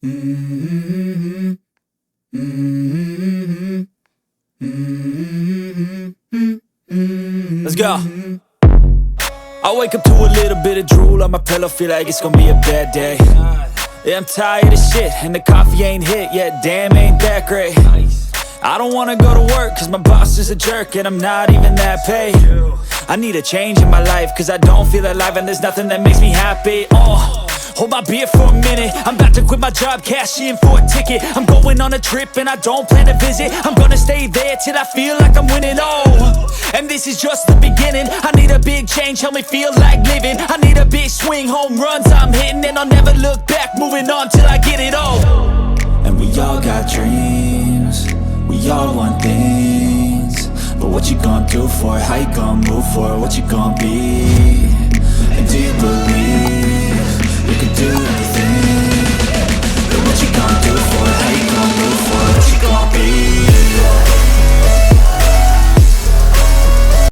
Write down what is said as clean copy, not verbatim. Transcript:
Mm-hmm. Mm-hmm. Mm-hmm. Let's go. I wake up to a little bit of drool on my pillow, feel like it's gonna be a bad day. Yeah, I'm tired of shit, and the coffee ain't hit yet, damn, ain't that great. I don't wanna go to work, cause my boss is a jerk, and I'm not even that paid. I need a change in my life, cause I don't feel alive, and there's nothing that makes me happy. Hold my beer for a minute, I'm about to quit my job, cash in for a ticket. I'm going on a trip and I don't plan to visit. I'm gonna stay there till I feel like I'm winning, and this is just the beginning. I need a big change, help me feel like living. I need a big swing, home runs I'm hitting, and I'll never look back, moving on till I get it all. And we all got dreams, we all want things, but what you gonna do for it? How you gonna move for it? What you gonna be? And do you believe you can do anything?